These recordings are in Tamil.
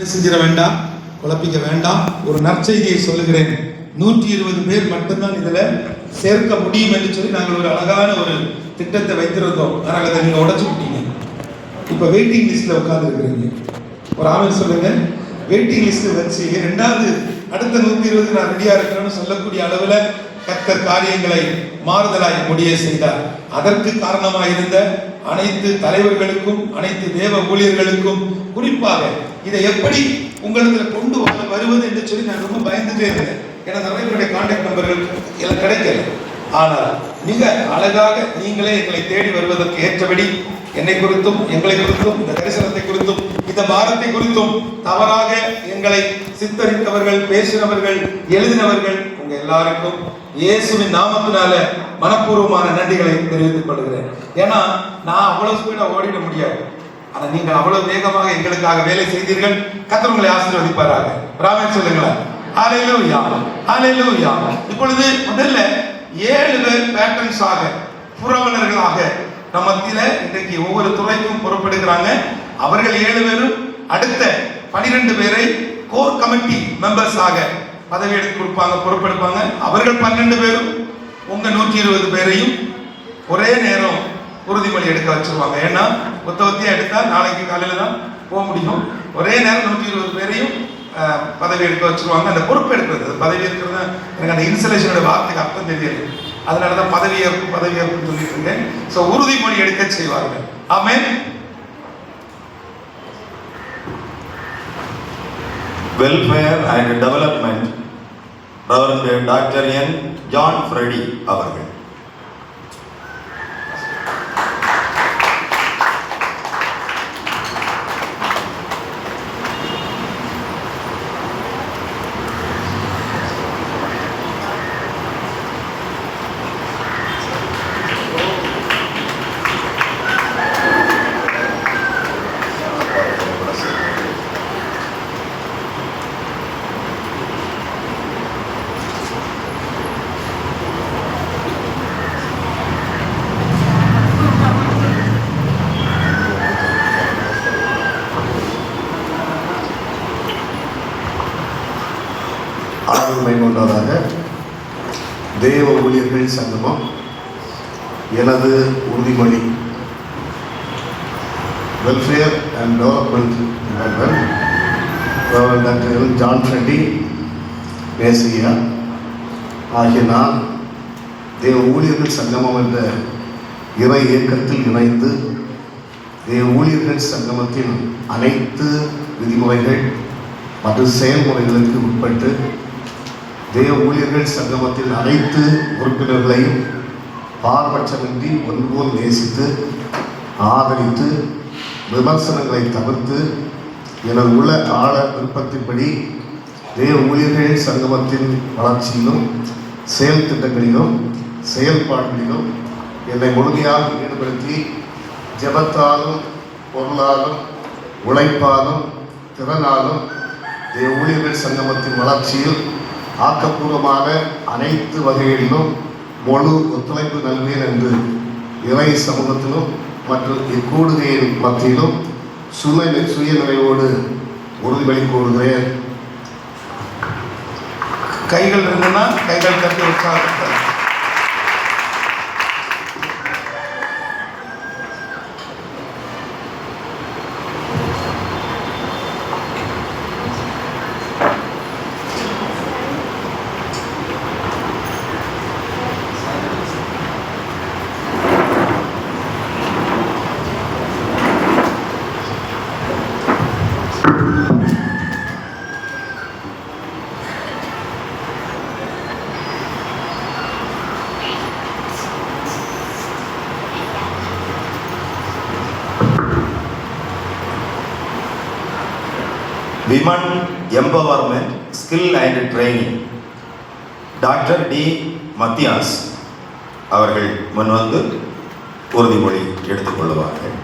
செஞ்சிட வேண்டாம், குழப்பிக்க வேண்டாம். ஒரு நற்செய்தியை சொல்லுகிறேன். 120 பேர் மட்டும்தான் இதுல சேர்க்க முடியும் என்று சொல்லி நாங்கள் ஒரு அழகான ஒரு திட்டத்தை வைத்திருந்தோம். ஆனால் அதை நீங்க உடைச்சு விட்டீங்க. இப்ப வெயிட்டிங் லிஸ்ட்ல உட்கார்ந்து இருக்கிறீங்க. ஒரு ஆமென் சொல்லுங்க. வெயிட்டிங் லிஸ்ட் வச்சு ரெண்டாவது அடுத்த 120 நான் ரெடியா இருக்கிறேன்னு சொல்லக்கூடிய அளவுல கர்த்தர் காரியங்களை மாறுதலாய் முடிய செய்தார். அதற்கு காரணமாக இருந்த அனைத்து தலைவர்களுக்கும், அனைத்து தேவ ஊழியர்களுக்கும், குறிப்பாக இதை எப்படி உங்களுக்கு கொண்டு வருவது என்று சொல்லி நான் ரொம்ப பயந்துட்டே இருந்தேன். ஏன்னா நிறைய பேருடைய கான்டாக்ட் நம்பர்கள் எல்லாம் கிடைக்கல. ஆனால் மிக அழகாக நீங்களே எங்களை தேடி வருவதற்கு ஏற்றபடி என்னை குறித்தும், எங்களை குறித்தும், இந்த தரிசனத்தை குறித்தும், இந்த பாரத்தை குறித்தும் தவறாக எங்களை சித்தரித்தவர்கள், பேசினவர்கள், எழுதினவர்கள் உங்க எல்லாருக்கும் இயேசுவின் நாமத்தினால மனப்பூர்வமான நன்றிகளை தெரிவித்துக் கொள்கிறேன். ஏன்னா நான் அவ்வளவு ஸ்பீடா ஓடிட முடியாது. ஆனா நீங்கள் அவ்வளவு வேகமாக எங்களுக்காக வேலை செய்தீர்கள். கர்த்தர் உங்களை ஆசீர்வதிப்பாராக. ஆமென் சொல்லுங்களேன். ஹல்லேலூயா, ஹல்லேலூயா. இப்பொழுது முதல்ல 7 பேர் பேட்டர்ன்ஸாக, புரவலர்களாக நம்ம மத்தியில இன்றைக்கு ஒவ்வொரு துறைக்கும் பொறுப்பெடுக்கிறாங்க. அவர்கள் 7 பேரும் அடுத்த 12 பேரை கோர் கமிட்டி மெம்பர்ஸ் ஆக பதவி எடுத்து கொடுப்பாங்க, பொறுப்பெடுப்பாங்க. அவர்கள் 12 பேரும் உங்க 120 பேரையும் ஒரே நேரம் உறுதிமொழி எடுக்க வச்சிருவாங்க. ஏன்னா புத்தகத்தையும் எடுத்தா நாளைக்கு காலையில தான் போக முடியும். ஒரே நேரம் 120 பேரையும் பதவி எடுக்க வச்சிருவாங்க. அந்த பொறுப்பு எடுக்கிறது, பதவி இருக்கிறது எனக்கு அந்த இன்சலேஷனோட வார்த்தைக்கு அர்த்தம் தெரியல. அதனாலதான் பதவியேற்பு சொல்லிட்டு இருக்கேன். சோ உறுதிமொழி எடுக்க செய்வார்கள். Amen. Welfare and development reverend doctor N John Freddy அவர்கள். கொண்டதாக தேவ ஊழியர்கள் சங்கமம் எனது உறுதிமொழி. Welfare and development doctor John Freddy Messiah ஆகிய நான் தேவ ஊழியர்கள் சங்கமம் என்ற இறை இயக்கத்தில் இணைந்து தேவ ஊழியர்கள் சங்கமத்தின் அனைத்து விதிமுறைகள் மற்றும் செயல்முறைகளுக்கு உட்பட்டு தேவ ஊழியர்கள் சங்கமத்தின் அனைத்து உறுப்பினர்களையும் பாரபட்சமின்றி ஒன்போல் நேசித்து ஆதரித்து விமர்சனங்களை தவிர்த்து எனது உள்ள ஆழ விருப்பத்தின்படி தேவ ஊழியர்கள் சங்கமத்தின் வளர்ச்சியிலும் செயல் திட்டங்களிலும் செயல்பாடுகளிலும் என்னை முழுமையாக ஈடுபடுத்தி ஜெபத்தாலும் பொருளாலும் உழைப்பாலும் திறனாலும் தேவ ஊழியர்கள் சங்கமத்தின் வளர்ச்சியில் ஆக்கப்பூர்வமான அனைத்து வகைகளிலும் முழு ஒத்துழைப்பு நல்வேன் என்று இறை சமூகத்திலும் மற்றும் இக்கூடுகையின் மத்தியிலும் சுய நிறைவோடு உறுதிமொழி கூறுகிறேன். கைகள் இருந்ததுன்னா கைகள் கட்டி உற்சாகப்படுத்த. Women empowerment skill and training doctor D Mathias அவர்கள் முன்வந்து உறுதிமொழி எடுத்துக்கொள்வார்கள்.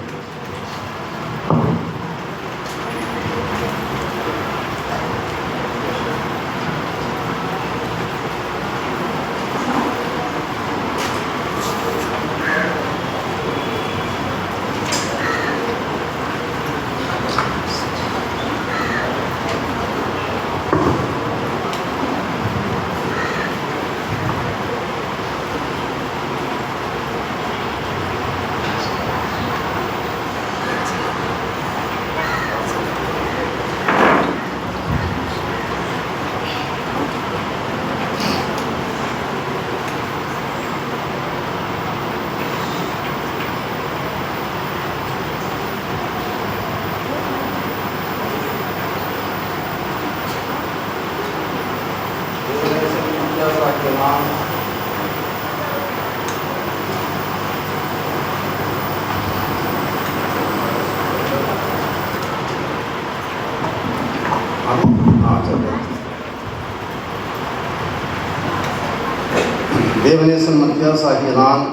தேவநேசன் மத்தியாஸ் ஆகிய நான்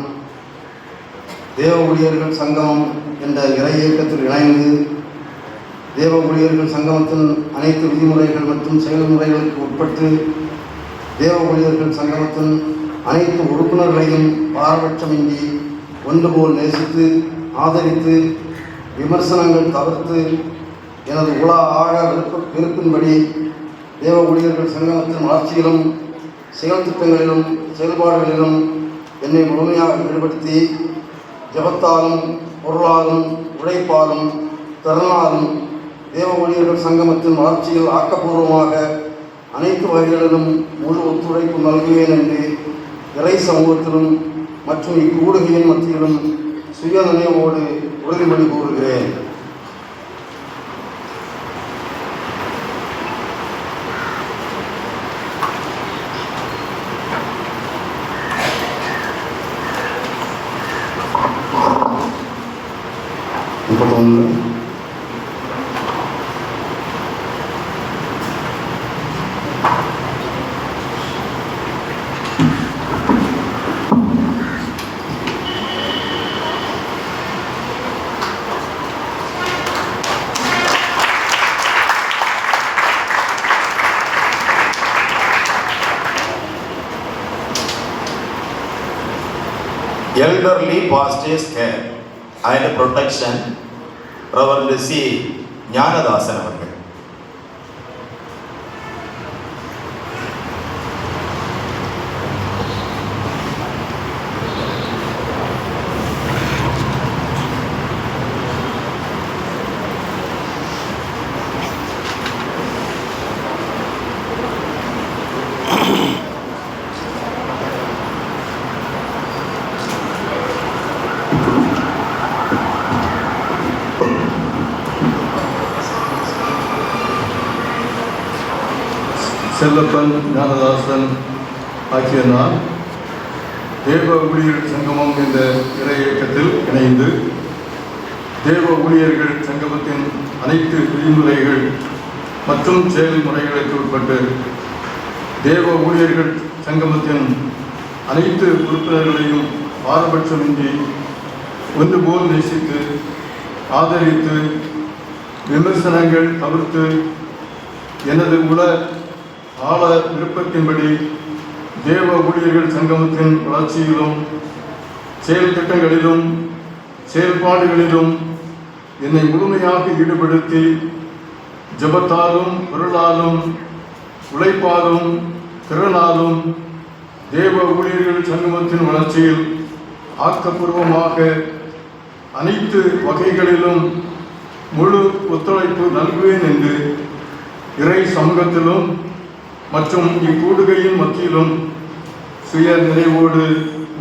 தேவ ஊழியர்கள் சங்கமம் என்ற இறை இயக்கத்தில் இணைந்து தேவ ஊழியர்கள் சங்கமத்தின் அனைத்து விதிமுறைகள் மற்றும் செயல்முறைகளுக்கு உட்பட்டு தேவ ஊழியர்கள் சங்கமத்தின் அனைத்து உறுப்பினர்களையும் பாரபட்சமின்றி ஒன்றுபோல் நேசித்து ஆதரித்து விமர்சனங்கள் தவிர்த்து எனது ஆழ விருப்பின்படி தேவ ஊழியர்கள் சங்கமத்தின் வளர்ச்சியிலும் செயல் திட்டங்களிலும் செயல்பாடுகளிலும் என்னை முழுமையாக ஈடுபடுத்தி ஜபத்தாலும் பொருளாலும் உழைப்பாலும் திறனாலும் தேவ ஊழியர்கள் சங்கமத்தின் வளர்ச்சியில் ஆக்கப்பூர்வமாக அனைத்து வகைகளிலும் முழு ஒத்துழைப்பு நல்குவேன் என்று இறை சமூகத்திலும் மற்றும் இக்கூடுகையின் மத்தியிலும் சுய நினைவோடு உறுதிமொழி கூறுகிறேன். Elderly pastors care and protection, Reverend C. Gnanadasan அவர்கள். செல்லப்பன் ஞானதாசன் ஆகிய நான் தேவ ஊழியர்கள் சங்கமம் என்ற இறை இயக்கத்தில் இணைந்து தேவ ஊழியர்கள் சங்கமத்தின் அனைத்து விதிமுறைகள் மற்றும் செயல்முறைகளுக்கு உட்பட்டு தேவ ஊழியர்கள் சங்கமத்தின் அனைத்து உறுப்பினர்களையும் பாரபட்சமின்றி ஒன்றுபோல் நேசித்து ஆதரித்து விமர்சனங்கள் தவிர்த்து எனது ஆழ விருப்பத்தின்படி தேவ ஊழியர்கள் சங்கமத்தின் வளர்ச்சியிலும் செயல் திட்டங்களிலும் செயல்பாடுகளிலும் என்னை முழுமையாக ஈடுபடுத்தி ஜபத்தாலும் பொருளாலும் உழைப்பாலும் திறனாலும் தேவ ஊழியர்கள் சங்கமத்தின் வளர்ச்சியில் ஆக்கப்பூர்வமாக அனைத்து வகைகளிலும் முழு ஒத்துழைப்பு நல்குவேன் என்று இறை சமூகத்திலும் மற்றும் இக்கூடுகையின் மத்தியிலும் சுய நிறைவோடு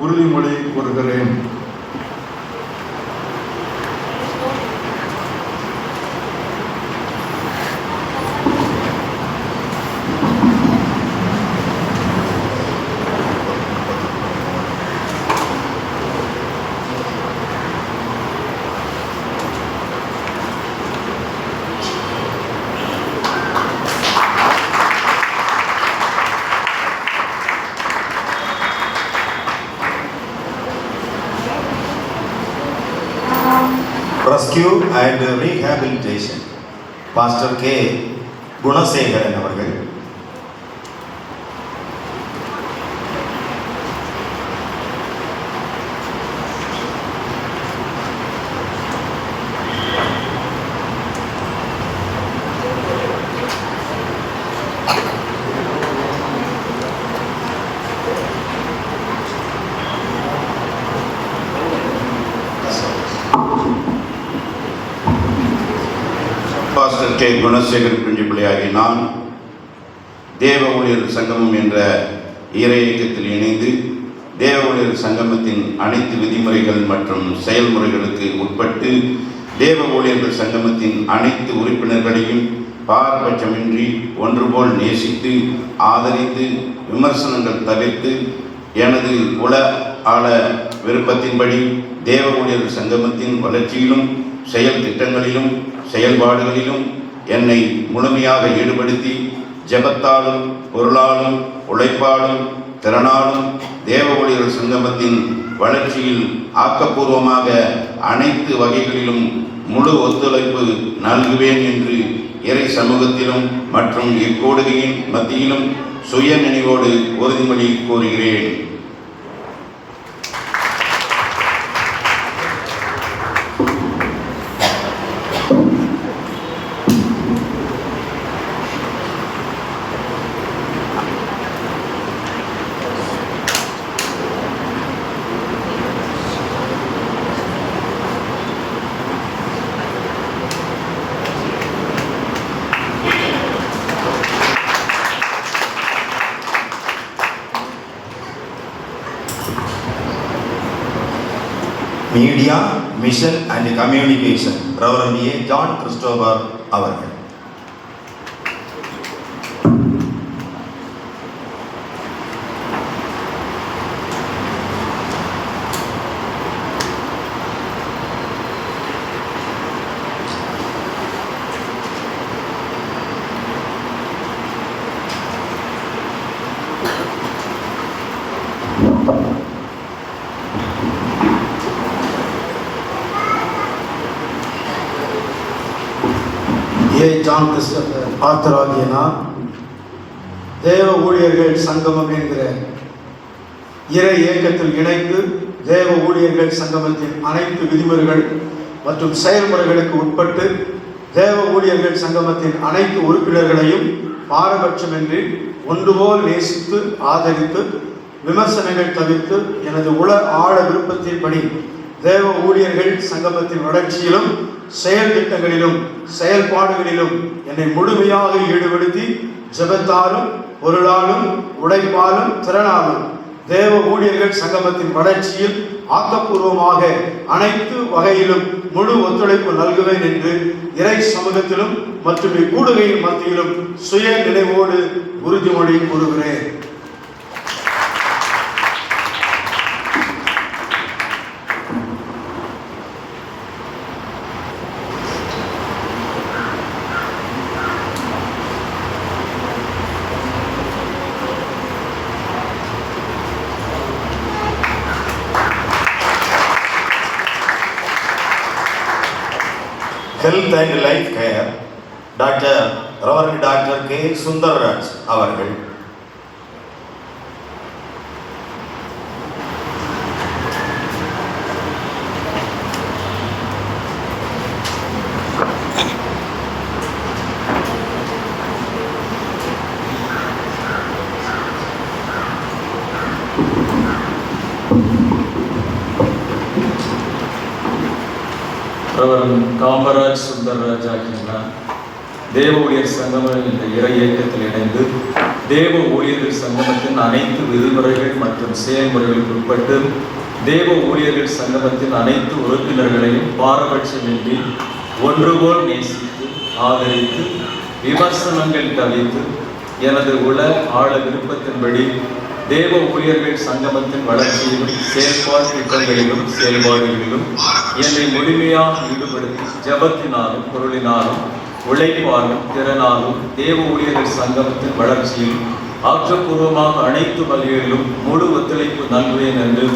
உறுதிமொழி கூறுகிறேன். Rescue and Rehabilitation, Pastor K. Gunasekaran அவர்கள். பாஸ்டர் கே குணசேகரன் பிரின்சிபலாகி நான் தேவ ஊழியர் சங்கமம் என்ற இறை இயக்கத்தில் இணைந்து தேவ ஊழியர் சங்கமத்தின் அனைத்து விதிமுறைகள் மற்றும் செயல்முறைகளுக்கு உட்பட்டு தேவ ஊழியர்கள் சங்கமத்தின் அனைத்து உறுப்பினர்களையும் பாரபட்சமின்றி ஒன்றுபோல் நேசித்து ஆதரித்து விமர்சனங்கள் தவிர்த்து எனது ஆழ விருப்பத்தின்படி தேவ ஊழியர்கள் சங்கமத்தின் வளர்ச்சியிலும் செயல் திட்டங்களிலும் செயல்பாடுகளிலும் என்னை முழுமையாக ஈடுபடுத்தி ஜெபத்தாலும் பொருளாலும் உழைப்பாலும் திறனாலும் தேவ ஊழியர்கள் சங்கமத்தின் வளர்ச்சியில் ஆக்கப்பூர்வமாக அனைத்து வகைகளிலும் முழு ஒத்துழைப்பு நல்குவேன் என்று இறை சமூகத்திலும் மற்றும் இக்கூடுகையின் மத்தியிலும் சுய நினைவோடு உறுதிமொழி கூறுகிறேன். Media mission and communication reverend A. John Christopher அவர்கள். ஏ. ஜான் கிறிஸ்டோபர் ஆத்தராகிய நான் தேவ ஊழியர்கள் சங்கமம் என்கிற இறை இயக்கத்தில் இணைந்து தேவ ஊழியர்கள் சங்கமத்தின் அனைத்து விதிமுறைகள் மற்றும் செயல்முறைகளுக்கு உட்பட்டு தேவ ஊழியர்கள் சங்கமத்தின் அனைத்து உறுப்பினர்களையும் பாரபட்சமின்றி ஒன்றுபோல் நேசித்து ஆதரித்து விமர்சனங்கள் தவிர்த்து எனது உள ஆழ விருப்பத்தின்படி தேவ ஊழியர்கள் சங்கமத்தின் வளர்ச்சியிலும் செயல் திட்டங்களிலும் செயல்பாடுகளிலும் என்னை முழுமையாக ஈடுபடுத்தி ஜெபத்தாலும் பொருளாலும் உழைப்பாலும் திறனாலும் தேவ ஊழியர்கள் சங்கமத்தின் வளர்ச்சியில் ஆக்கப்பூர்வமாக அனைத்து வகையிலும் முழு ஒத்துழைப்பு நல்குவேன் என்று இறை சமூகத்திலும் மற்றும் இக்கூடுகையின் மத்தியிலும் சுய நினைவோடு உறுதிமொழி கூறுகிறேன். Health and life care reverend doctor K. Sundarraj அவர்கள். ரெவரண்ட் காமராஜ் சுந்தர்ராஜ் ஆகிய நான் தேவ ஊழியர் சங்கமம் என்ற இறை இயக்கத்தில் இணைந்து தேவ ஊழியர்கள் சங்கமத்தின் அனைத்து விதிமுறைகள் மற்றும் செயல்முறைகளுக்கு உட்பட்டு தேவ ஊழியர்கள் சங்கமத்தின் அனைத்து உறுப்பினர்களையும் பாரபட்சமின்றி ஒன்றுபோல் நேசித்து ஆதரித்து விமர்சனங்கள் தவிர்த்து எனது உள ஆழ விருப்பத்தின்படி தேவ ஊழியர்கள் சங்கமத்தின் வளர்ச்சியிலும் செயல்பாட்டு திட்டங்களிலும் செயல்பாடுகளிலும் என்னை முழுமையாக ஈடுபடுத்தி ஜெபத்தினாலும் பொருளினாலும் உழைப்பாலும் திறனாலும் தேவ ஊழியர்கள் சங்கமத்தின் வளர்ச்சியில் ஆக்கப்பூர்வமாக அனைத்து வகைகளிலும் முழு ஒத்துழைப்பு நல்குவேன் என்று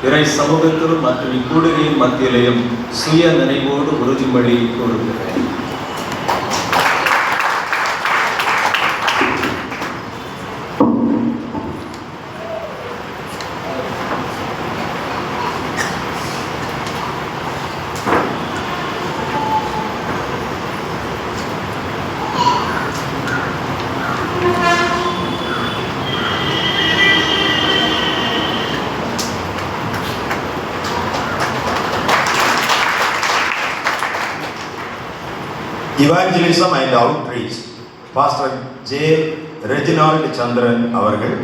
இறை சமூகத்திலும் மற்றும் இக்கூடுகையின் மத்தியிலையும் சுய நினைவோடு உறுதிமொழி கூறுகிறேன். Evangelism and Outreach pastor J. Reginald Chandran அவர்கள்.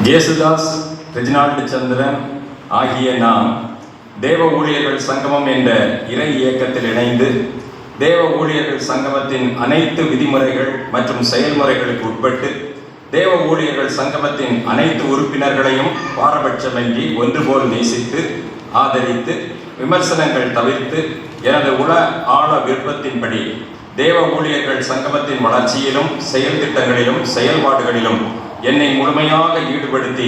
இயேசுதாஸ், ரெஜினால்டு சந்திரன் ஆகிய நாம் தேவ ஊழியர்கள் சங்கமம் என்ற இறை இயக்கத்தில் இணைந்து தேவ ஊழியர்கள் சங்கமத்தின் அனைத்து விதிமுறைகள் மற்றும் செயல்முறைகளுக்கு உட்பட்டு தேவ ஊழியர்கள் சங்கமத்தின் அனைத்து உறுப்பினர்களையும் பாரபட்சமின்றி ஒன்றுபோல் நேசித்து ஆதரித்து விமர்சனங்கள் தவிர்த்து எனது உள ஆழ விருப்பத்தின்படி தேவ ஊழியர்கள் சங்கமத்தின் வளர்ச்சியிலும் செயல் திட்டங்களிலும் செயல்பாடுகளிலும் என்னை முழுமையாக ஈடுபடுத்தி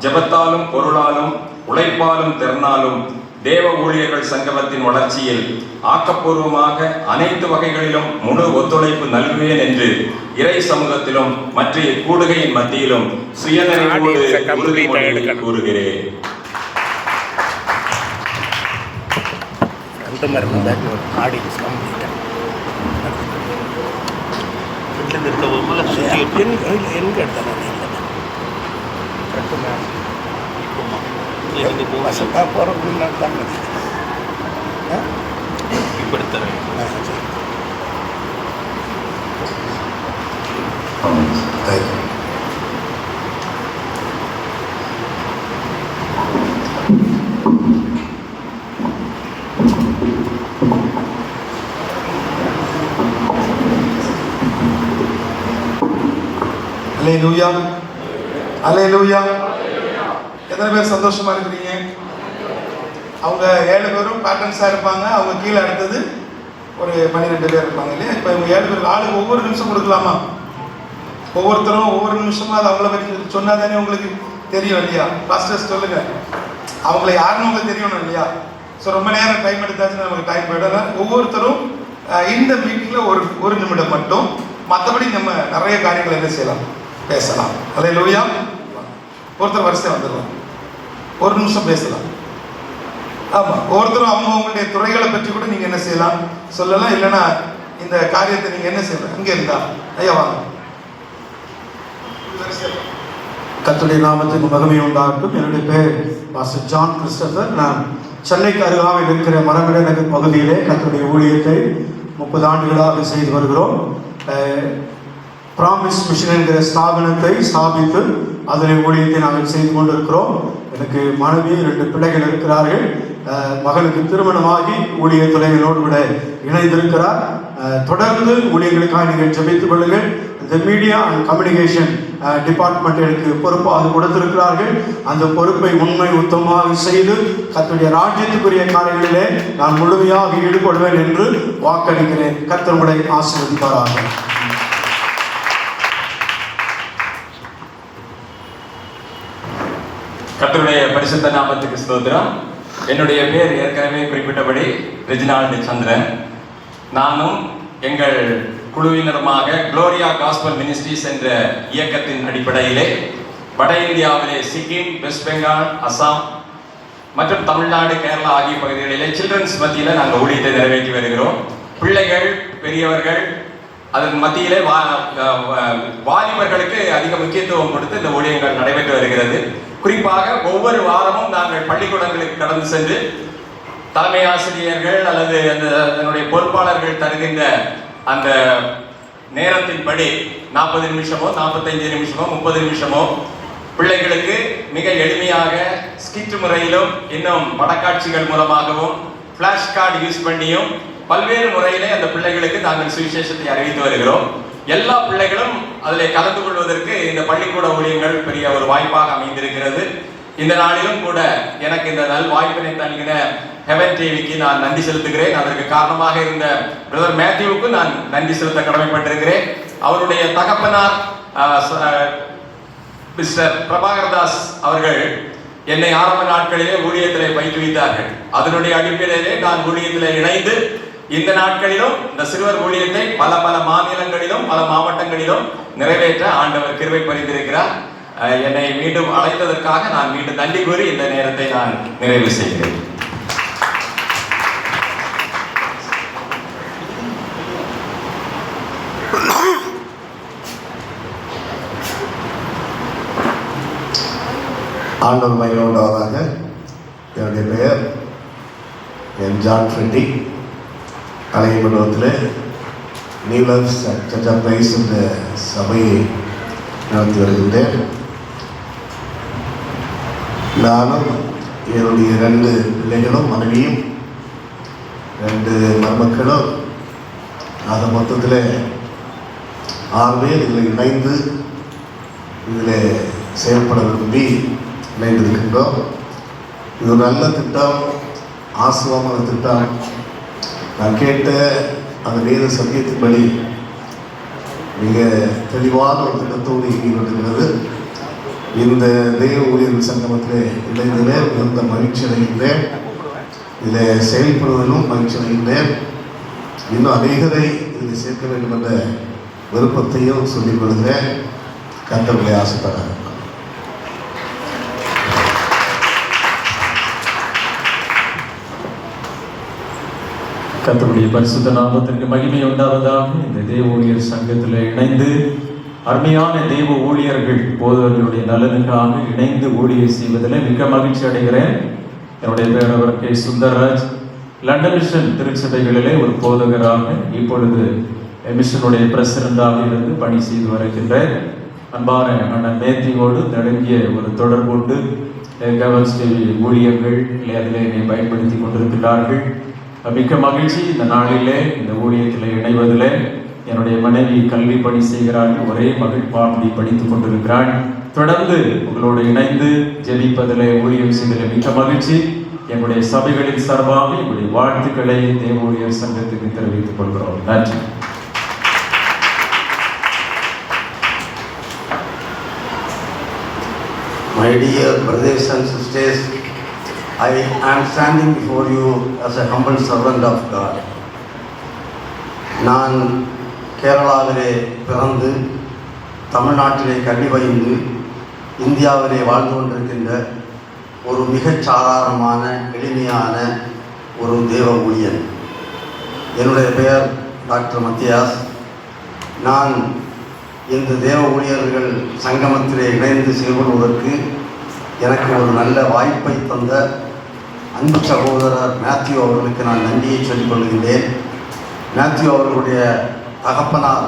ஜெபத்தாலும் பொருளாலும் உழைப்பாலும் திறனாலும் தேவ ஊழியர்கள் சங்கமத்தின் வளர்ச்சியில் ஆக்கப்பூர்வமாக அனைத்து வகைகளிலும் முழு ஒத்துழைப்பு நல்குவேன் என்று இறை சமூகத்திலும் மற்ற கூடுகையின் மத்தியிலும் சுயநிறைவோடு உறுதிமொழி கூறுகிறேன். அல்லேலூயா, அல்லேலூயா. எத்தனை பேர் சந்தோஷமா இருக்கிறீங்க? அவங்க 7 பேரும் பேட்டர்ன்ஸாக இருப்பாங்க. அவங்க கீழே அடுத்தது ஒரு 12 பேர் இருப்பாங்க இல்லையா? இப்போ இவங்க 7 பேர் ஆளுக்கு ஒவ்வொரு நிமிஷம் கொடுக்கலாமா? ஒவ்வொருத்தரும் ஒவ்வொரு நிமிஷமா அது அவங்கள பற்றி சொன்னா தானே உங்களுக்கு தெரியும் இல்லையா? பாஸ்டர்ஸ் சொல்லுங்க, அவங்கள யாருன்னு உங்களுக்கு தெரியணும் இல்லையா? ஸோ ரொம்ப நேரம் டைம் எடுத்தாச்சுன்னா நமக்கு டைம் போயிடும். ஒவ்வொருத்தரும் இந்த மீட்டிங்கில் ஒரு நிமிடம் மட்டும், மற்றபடி நம்ம நிறைய காரியங்கள் என்ன செய்யலாம், பேசலாம். அல்லேலூயா. ஒருத்தர் வரிசை வந்துடலாம், ஒரு நிமிஷம் பேசலாம். ஆமாம், ஒவ்வொருத்தரும் அவங்களுடைய துறைகளை பற்றி கூட நீங்கள் என்ன செய்யலாம், சொல்லலாம். இல்லைன்னா இந்த காரியத்தை நீங்கள் என்ன செய்யலாம், இங்கே இருந்தா ஐயா வாங்க. கர்த்தருடைய நாமத்துக்கு மகிமை உண்டாகட்டும். என்னுடைய பேர் பாஸ்டர் ஜான் கிறிஸ்டபர். நான் சென்னைக்கு அருகாமையில் இருக்கிற மரமிட நகர் பகுதியிலே கர்த்தருடைய ஊழியத்தை 30 ஆண்டுகளாக செய்து வருகிறோம். ப்ராமிஸ் மிஷன் என்கிற ஸ்தாபனத்தை ஸ்தாபித்து அதனை ஊழியத்தை நாங்கள் செய்து கொண்டிருக்கிறோம். எனக்கு மனைவி 2 பிள்ளைகள் இருக்கிறார்கள். மகளுக்கு திருமணமாகி ஊழிய துறைகளோடு கூட இணைந்திருக்கிறார். தொடர்ந்து ஊழியர்களுக்காக நீங்கள் ஜெபித்துக் கொள்ளுங்கள். இந்த மீடியா அண்ட் கம்யூனிகேஷன் டிபார்ட்மெண்ட் எனக்கு பொறுப்பாக கொடுத்திருக்கிறார்கள். அந்த பொறுப்பை உண்மை உத்தமமாக செய்து கர்த்தருடைய ராஜ்யத்துக்குரிய காரியங்களிலே நான் முழுமையாக ஈடுபடுவேன் என்று வாக்களிக்கிறேன். கர்த்தர் உங்களை ஆசீர்வதிப்பாராக. கர்த்தருடைய பரிசுத்த நாமத்துக்கு ஸ்தோத்திரம். என்னுடைய பேர் ஏற்கனவே குறிப்பிட்டபடி ரெஜினால்டு சந்திரன். நானும் எங்கள் குழுவினருமாக குளோரியா காஸ்பல் மினிஸ்ட்ரிஸ் என்ற இயக்கத்தின் அடிப்படையிலே வட இந்தியாவிலே சிக்கிம், வெஸ்ட் பெங்கால், அசாம் மற்றும் தமிழ்நாடு, கேரளா ஆகிய பகுதிகளிலே சில்ட்ரன்ஸ் மத்தியில் நாங்கள் ஊழியத்தை நிறைவேற்றி வருகிறோம். பிள்ளைகள், பெரியவர்கள், அதன் மத்தியிலே வாலிபர்களுக்கு அதிக முக்கியத்துவம் கொடுத்து இந்த ஊழியங்கள் நடைபெற்று வருகிறது. குறிப்பாக ஒவ்வொரு வாரமும் நாங்கள் பள்ளிக்கூடங்களுக்கு கடந்து சென்று தலைமை ஆசிரியர்கள் அல்லது அதனுடைய பொறுப்பாளர்கள் தருகின்ற அந்த நேரத்தின்படி 40 நிமிஷமோ 45 நிமிஷமோ 30 நிமிஷமோ பிள்ளைகளுக்கு மிக எளிமையாக ஸ்கிட் முறையிலும் இன்னும் படக்காட்சிகள் மூலமாகவும் ஃபிளாஷ் கார்டு யூஸ் பண்ணியும் பல்வேறு முறையிலே அந்த பிள்ளைகளுக்கு நாங்கள் சுவிசேஷத்தை அறிவித்து வருகிறோம். எல்லா பிள்ளைகளும் அதில் கலந்து கொள்வதற்கு இந்த பள்ளிக்கூட ஊழியங்கள் பெரிய ஒரு வாய்ப்பாக அமைந்திருக்கிறது. இந்த நாளிலும் கூட எனக்கு இந்த நல் வாய்ப்பினை தருகிற ஹெவன் டிவிக்கு நான் நன்றி செலுத்துகிறேன். அதற்கு காரணமாக இருந்த பிரதர் மேத்யூவுக்கு நான் நன்றி செலுத்த கடமைப்பட்டிருக்கிறேன். அவருடைய தகப்பனார் மிஸ்டர் பிரபாகர்தாஸ் அவர்கள் என்னை ஆரம்ப நாட்களிலே ஊழியத்திலே பயிற்றுவித்தார்கள். அதனுடைய அடிப்படையிலே நான் ஊழியத்திலே இணைந்து இந்த நாட்களிலும் இந்த சிறுவர் ஊழியத்தை பல மாநிலங்களிலும் பல மாவட்டங்களிலும் நிறைவேற்ற ஆண்டவர் கிருபை புரிந்திருக்கிறார். என்னை மீண்டும் அழைத்ததற்காக நான் மீண்டும் நன்றி கூறி இந்த நேரத்தை நான் நிறைவு செய்கிறேன். ஆண்டவர் மகிழ்வுண்டாவதாக. என்னுடைய பெயர் என் ஜான் ஃப்ரெட்டி. கலை மண்டபத்தில் New Life Church of Christ என்ற சபையை நடத்தி வருகின்றேன். நானும் என்னுடைய 2 பிள்ளைகளும் மனைவியும் 2 மருமக்களும் ஆக மொத்தத்தில் 6 பேர் இதில் இணைந்து இதில் செயல்பட விரும்பி இணைந்திருக்கின்றோம். இது ஒரு நல்ல திட்டம், ஆசுவமான திட்டம். நான் கேட்ட அந்த வேத சத்தியத்தின்படி மிக தெளிவான ஒரு திட்டத்தோடு ஈடுபடுகிறது. இந்த தெய்வ ஊழியர்கள் சங்கமத்தில் இணைந்ததிலே மிகுந்த மகிழ்ச்சி அடைகின்றேன். இதில் செயல்படுவதிலும் மகிழ்ச்சி அடைகின்றேன். இன்னும் அநேகரை இதில் சேர்க்க வேண்டும் என்ற விருப்பத்தையும் சொல்லிக் கொள்கிறேன். கர்த்தர்களை ஆசைப்படுறாங்க. கர்த்தருடைய பரிசுத்த நாமத்திற்கு மகிமை உண்டாவதாக. இந்த தேவ ஊழியர் சங்கத்தில் இணைந்து அருமையான தேவ ஊழியர்கள் போதவர்களுடைய நலனுக்காக இணைந்து ஊழியர் செய்வதில் மிக மகிழ்ச்சி அடைகிறேன். என்னுடைய பேர் அவர் கே. சுந்தர்ராஜ். லண்டன் மிஷன் திருச்சபைகளிலே ஒரு போதகராக, இப்பொழுது மிஷனுடைய பிரசிடண்டாக இருந்து பணி செய்து வருகின்றேன். அன்பான அண்ணன் மேத்தியோடு நெருங்கிய ஒரு தொடர்பு உண்டு. கவர்ஸ் டிவி ஊழியர்கள் அதில் என்னை பயன்படுத்தி கொண்டிருக்கிறார்கள். மிக்க மகிழ்ச்சி இந்த நாளிலே இந்த ஊழியத்தில் இணைவதில். என்னுடைய மனைவி கல்வி பணி செய்கிறார்கள், ஒரே மகிழ்ப்பாடி படித்துக் கொண்டிருக்கிறாள். தொடர்ந்து உங்களோடு இணைந்து ஜெபிப்பதில் ஊழியம் செய்வதில் மிக்க மகிழ்ச்சி. என்னுடைய சபைகளின் சார்பாக என்னுடைய வாழ்த்துக்களை தேவ ஊழியர் சங்கத்துக்கு தெரிவித்துக் கொள்கிறோம். நன்றி. My dear brothers and sisters, I am standing before you as a humble servant of God. நான் கேரளாவிலே பிறந்து தமிழ்நாட்டிலே கல்வி பயின்று இந்தியாவிலே வாழ்ந்து கொண்டிருக்கின்ற ஒரு மிகச் சாதாரணமான எளிமையான ஒரு தேவ ஊழியன். என்னுடைய பெயர் டாக்டர் மத்தியாஸ். நான் இந்த தேவ ஊழியர்கள் சங்கமத்திலே இணைந்து செயல்படுவதற்கு எனக்கு ஒரு நல்ல வாய்ப்பை தந்த அன்பு சகோதரர் மேத்யூ அவர்களுக்கு நான் நன்றியை சொல்லிக் கொள்கின்றேன். மேத்யூ அவர்களுடைய தகப்பனார்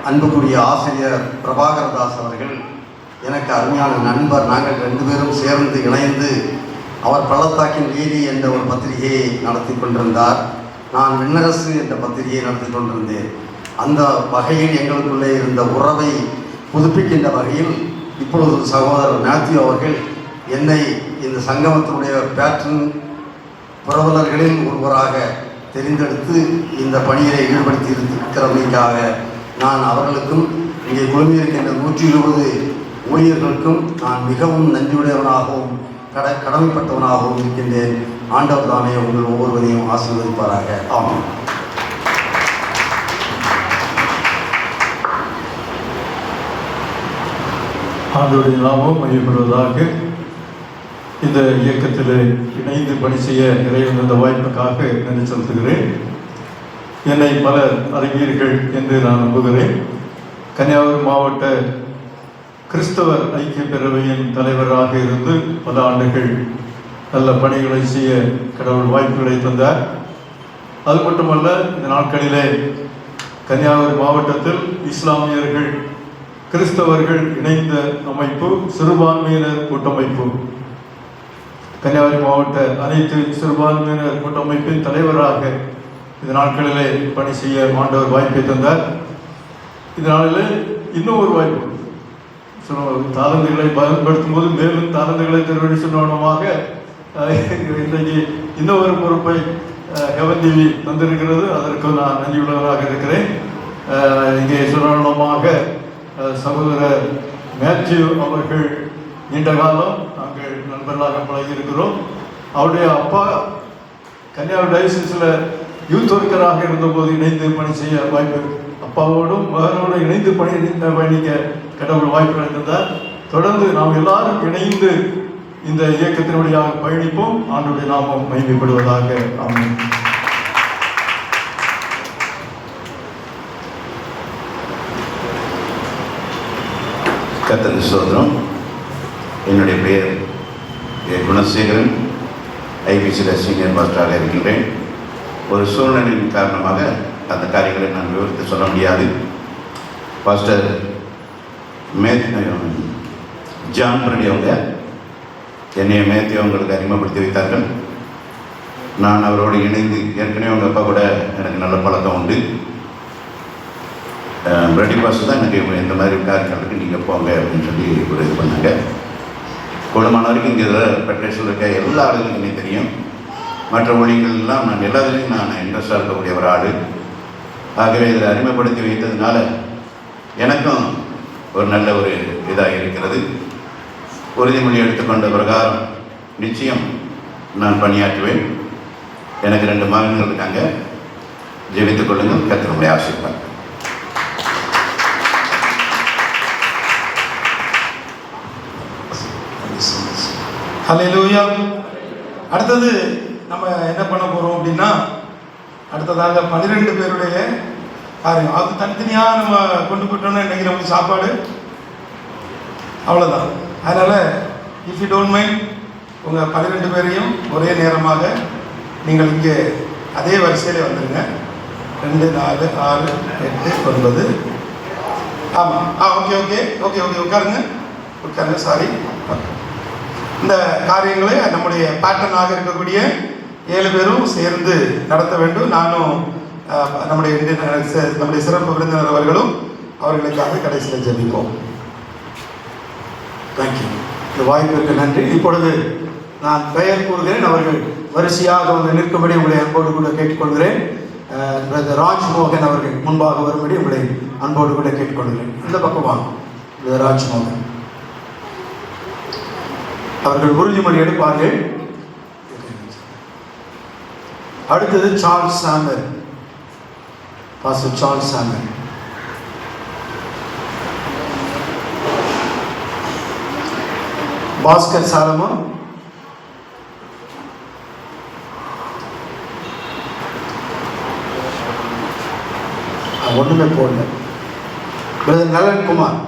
அன்புக்குரிய ஆசிரியர் பிரபாகரதாஸ் அவர்கள் எனக்கு அருமையான நண்பர். நாங்கள் 2 பேரும் சேர்ந்து இணைந்து அவர் பள்ளத்தாக்கின் வீதி என்ற ஒரு பத்திரிகையை நடத்தி கொண்டிருந்தார். நான் விண்ணரசு என்ற பத்திரிகையை நடத்தி கொண்டிருந்தேன். அந்த வகையில் எங்களுக்குள்ளே இருந்த உறவை புதுப்பிக்கின்ற வகையில் இப்பொழுது சகோதரர் மேத்யூ அவர்கள் என்னை இந்த சங்கமத்தினுடைய பேட்டன் புரவலர்களில் ஒருவராக தெரிந்தெடுத்து இந்த பணியை ஈடுபடுத்தி இருக்கிறமைக்காக நான் அவர்களுக்கும் இங்கே குழுமியிருக்கின்ற 120 ஊழியர்களுக்கும் நான் மிகவும் நன்றியுடையவனாகவும் கடமைப்பட்டவனாகவும் இருக்கின்றேன். ஆண்டவர் தாமே உங்கள் ஒவ்வொருவரையும் ஆசீர்வதிப்பாராக. ஆமாம். ஆண்டவருடைய நாமம் மையப்படுவதாக. இந்த இயக்கத்தில் இணைந்து பணி செய்ய இறைவன் இந்த வாய்ப்புக்காக நன்றி செலுத்துகிறேன். என்னை பலர் அறிவீர்கள் என்று நான் நம்புகிறேன். கன்னியாகுமரி மாவட்ட கிறிஸ்தவர் ஐக்கிய பேரவையின் தலைவராக இருந்து பல ஆண்டுகள் நல்ல பணிகளை செய்ய கடவுள் வாய்ப்புகளை தந்தார். அது மட்டுமல்ல, இந்த நாட்களிலே கன்னியாகுமரி மாவட்டத்தில் இஸ்லாமியர்கள் கிறிஸ்தவர்கள் இணைந்த அமைப்பு சிறுபான்மையினர் கூட்டமைப்பு, கன்னியாகுமரி மாவட்ட அனைத்து சிறுபான்மையினர் கூட்டமைப்பின் தலைவராக இந்த நாட்களிலே பணி செய்ய ஆண்டவர் வாய்ப்பை தந்தார். இதனாலே இன்னும் ஒரு வாய்ப்பு, தாளந்துகளை பயன்படுத்தும் போது மேலும் தாளந்துகளை திருவடி சொன்னவனமாக இன்றைக்கு இன்னொரு பொறுப்பை ஹெவன் டிவி தந்திருக்கிறது. அதற்கு நான் நன்றியுள்ளவராக இருக்கிறேன். இங்கே சுரணமாக சகோதரர் மேத்யூ அவர்கள் நீண்ட காலம் நாங்கள் நண்பர்களாக பழகியிருக்கிறோம். அவருடைய அப்பா கன்னியாகுமரி டயசிஸில் யூத் ஒர்க்கராக இருந்தபோது இணைந்து பணி செய்ய வாய்ப்பு, அப்பாவோடும் மகனோடும் இணைந்து பயணிக்க கடவுள் வாய்ப்பு அளித்தார். தொடர்ந்து நாம் எல்லாரும் இணைந்து இந்த இயக்கத்தினுடைய பயணிப்போம். ஆண்டுடைய நாமம் மகிமைப்படுவதாக. ஆமென். கர்த்தருக்கு ஸ்தோத்திரம். என்னுடைய பெயர் குணசேகரன். ஐபிசியில் சீனியர் பாஸ்டராக இருக்கின்றேன். ஒரு சூழ்நிலையின் காரணமாக அந்த காரியங்களை நான் விவரித்து சொல்ல முடியாது. பாஸ்டர் ஜான் பிரடி அவங்க என்னைய மேத்யூ அவங்களுக்கு அறிமுகப்படுத்தி வைத்தார்கள். நான் அவரோடு இணைந்து ஏற்கனவே அவங்க அப்பா கூட எனக்கு நல்ல பழக்கம் உண்டு. ரெடி பாஸ் தான் எனக்கு இந்த மாதிரி காரியங்களுக்கு நீங்கள் போங்க அப்படின்னு சொல்லி ஒரு இது பண்ணாங்க. கூடுமான வரைக்கும் இங்கே ஃபெடரேஷனில் இருக்க எல்லா ஆளுகளும் எனக்கு தெரியும். மற்ற மொழிகள்லாம் நான் எல்லாத்துலேயும் நான் இன்ட்ரெஸ்டாக இருக்கக்கூடிய ஒரு ஆள். ஆகவே இதில் அறிமுகப்படுத்தி வைத்ததுனால எனக்கும் ஒரு நல்ல ஒரு இதாக இருக்கிறது. உறுதிமொழி எடுத்துக்கொண்ட பிரகாரம் நிச்சயம் நான் பணியாற்றுவேன். எனக்கு 2 மகன்கள் இருக்காங்க. ஜெபித்துக் கொள்ளுங்கள். கர்த்தர் உங்களை ஆசீர்வதிப்பார். ஹல்லேலூயா. அடுத்தது நம்ம என்ன பண்ண போகிறோம் அப்படின்னா, அடுத்ததாக 12 பேருடைய காரியம். அது தனித்தனியாக நம்ம கொண்டு போயிட்டோம்னா இன்றைக்கி நமக்கு சாப்பாடு அவ்வளோதான். அதனால் இஃப் யூ டோன்ட் மைண்ட் உங்கள் 12 பேரையும் ஒரே நேரமாக நீங்கள் இங்கே அதே வரிசையில் வந்துடுங்க. 2, 4, 6, 8, 9. ஆமாம். ஓகே ஓகே ஓகே ஓகே உட்காருங்க. சாரி. இந்த காரியங்களை நம்முடைய பேட்டர்னாக இருக்கக்கூடிய 7 பேரும் சேர்ந்து நடத்த வேண்டும். நானும் நம்முடைய சிறப்பு விருந்தினர் அவர்களும் அவர்களுக்காக கடைசியில் ஜெபிப்போம். தேங்க்யூ. இந்த வாய்ப்பிற்கு நன்றி. இப்பொழுது நான் பெயர் கூறுகிறேன். அவர்கள் வரிசையாக வந்து நிற்கும்படி உங்களை அன்போடு கூட கேட்டுக்கொள்கிறேன். பிரதர் ராஜ்மோகன் அவர்கள் முன்பாக வரும்படி உங்களை அன்போடு கூட கேட்டுக்கொள்கிறேன். இந்த பக்கம் வாங்க. பிரதர் ராஜ்மோகன் அவர்கள் உறுதிமொழி எடுப்பார்கள். அடுத்தது Charles Chamber, pastor Charles Chamber. Bhaskar Solomon, ஒண்ணுமே போடல. Brother Nalankumar,